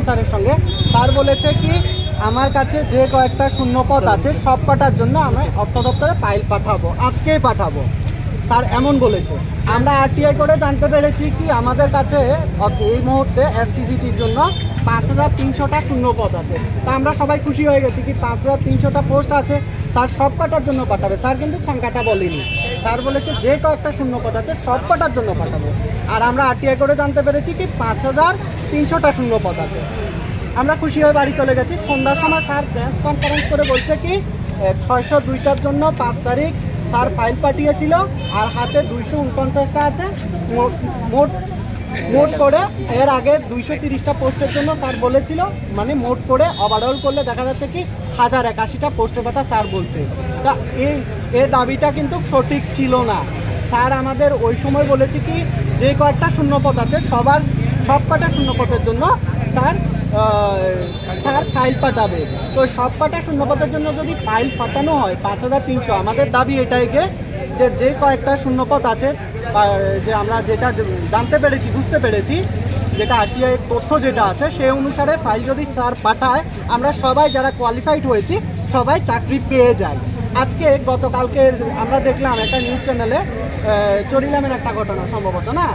স্যারের সঙ্গে স্যার বলেছে কি আমার কাছে যে কয়েকটা শূন্যপদ আছে সব কটার জন্য আমরা অর্থ দপ্তরে ফাইল পাঠাবো, আজকেই পাঠাবো স্যার এমন বলেছে। আমরা আরটিআই করে জানতে পেরেছি কি আমাদের কাছে এই মুহূর্তে এসটিজিটির জন্য 5300টা শূন্যপদ আছে। তা আমরা সবাই খুশি হয়ে গেছি কি 5300টা পোস্ট আছে, স্যার সব কটার জন্য পাঠাবে। স্যার কিন্তু সংখ্যাটা বলেনি, স্যার বলেছে যে কয়েকটা শূন্যপদ আছে সব কটার জন্য পাঠাবো। আর আমরা আরটিআই করে জানতে পেরেছি কি 5300টা শূন্যপদ আছে। আমরা খুশি হয়ে বাড়ি চলে গেছি। সন্ধ্যার সময় স্যার প্রেস কনফারেন্স করে বলছে কি 602টার জন্য 5 তারিখ স্যার ফাইল পাঠিয়েছিল আর হাতে 249টা আছে। মোট করে এর আগে 230টা পোস্টের জন্য স্যার বলেছিল, মানে মোট করে ওভারঅল করলে দেখা যাচ্ছে কি 1081টা পোস্টের কথা স্যার বলছে। তা এই দাবিটা কিন্তু সঠিক ছিল না। স্যার আমাদের ওই সময় বলেছে কি যে কয়েকটা শূন্যপদ আছে সব কটা শূন্যপদের জন্য স্যার ফাইল পাঠাবে। তো সব কটা শূন্যপদের জন্য যদি ফাইল পাঠানো হয় 5300, আমাদের দাবি এটাই যে কয়েকটা শূন্যপদ আছে যে আমরা যেটা জানতে পেরেছি বুঝতে পেরেছি যেটা আরটিআই তথ্য যেটা আছে সেই অনুসারে ফাইল যদি স্যার পাঠায় আমরা সবাই যারা কোয়ালিফাইড হয়েছি সবাই চাকরি পেয়ে যাই। আজকে গতকালকে আমরা দেখলাম একটা নিউজ চ্যানেলে চরিলামের একটা ঘটনা সম্ভবত না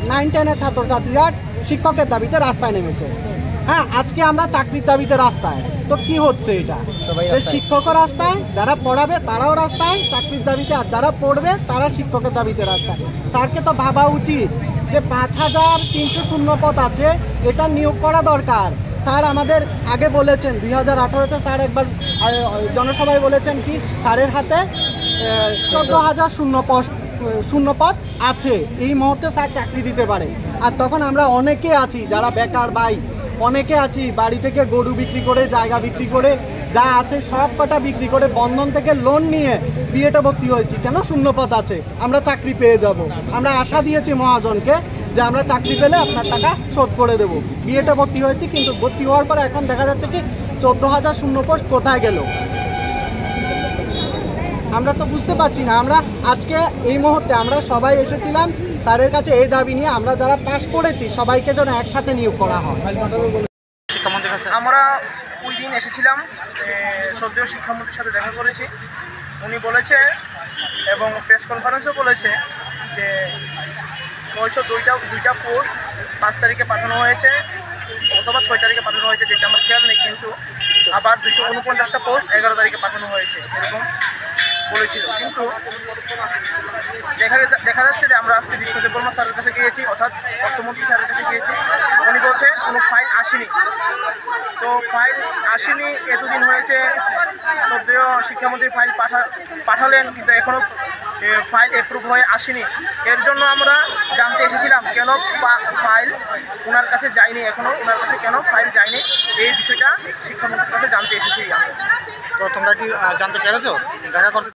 9-10-এর ছাত্রছাত্রীরা শিক্ষকের দাবিতে রাস্তায় নেমেছে। হ্যাঁ, আজকে আমরা চাকরির দাবিতে রাস্তায়। তো কি হচ্ছে এটা? শিক্ষকও রাস্তায়, যারা পড়াবে তারাও রাস্তায় চাকরির দাবিতে, আর যারা পড়বে তারা শিক্ষকের দাবিতে রাস্তায়। স্যারকে তো ভাবা উচিত যে 5300 শূন্যপদ আছে, এটা নিয়োগ করা দরকার। স্যার আমাদের আগে বলেছেন 2018-তে স্যার একবার জনসভায় বলেছেন কি স্যারের হাতে 14,000 শূন্যপদ আছে, এই মুহূর্তে স্যার চাকরি দিতে পারে। আর তখন আমরা অনেকে আছি যারা বেকার ভাই, অনেকে আছি বাড়ি থেকে গরু বিক্রি করে, জায়গা বিক্রি করে, যা আছে সব কটা বিক্রি করে বন্ধন থেকে লোন নিয়ে বিএডে ভর্তি হয়েছি। কেন? শূন্যপদ আছে, আমরা চাকরি পেয়ে যাব। আমরা আশা দিয়েছি মহাজনকে যে আমরা চাকরি পেলে আপনার টাকা শোধ করে দেবো। বিএডে ভর্তি হয়েছি, কিন্তু ভর্তি হওয়ার পরে এখন দেখা যাচ্ছে কি 14,000 শূন্যপদ কোথায় গেল আমরা তো বুঝতে পারছি না। আমরা আজকে এই মুহূর্তে আমরা সবাই এসেছিলাম স্যারের কাছে এই দাবি নিয়ে, আমরা যারা পাশ করেছি সবাইকে যেন একসাথে নিয়োগ করা হয়। আমরা ওই দিন এসেছিলাম, সদ্য শিক্ষামন্ত্রীর সাথে দেখা করেছি। উনি বলেছে এবং প্রেস কনফারেন্সও বলেছে যে 602টা পোস্ট 5 তারিখে পাঠানো হয়েছে অথবা 6 তারিখে পাঠানো হয়েছে, যেটা আমার খেয়াল নেই, কিন্তু আবার 249টা পোস্ট 11 তারিখে পাঠানো হয়েছে এরকম বলেছিল। কিন্তু দেখা যাচ্ছে যে আমরা আজকে জিষ্ণু দেববর্মা স্যারের কাছে গিয়েছি, অর্থাৎ অর্থমন্ত্রী স্যারের কাছে গিয়েছি। উনি বলছে কোনো ফাইল আসেনি। তো ফাইল আসেনি, এতদিন হয়েছে, সদ্য শিক্ষামন্ত্রী ফাইল পাঠালেন, কিন্তু এখনও ফাইল অ্যাপ্রুভ হয়ে আসেনি। এর জন্য আমরা জানতে এসেছিলাম কেন ফাইল ওনার কাছে যায়নি, এখনও ওনার কাছে কেন ফাইল যায়নি, এই বিষয়টা শিক্ষামন্ত্রীর কাছে জানতে এসেছি। তো তোমরা কি জানতে পেরেছো দেখা করতে?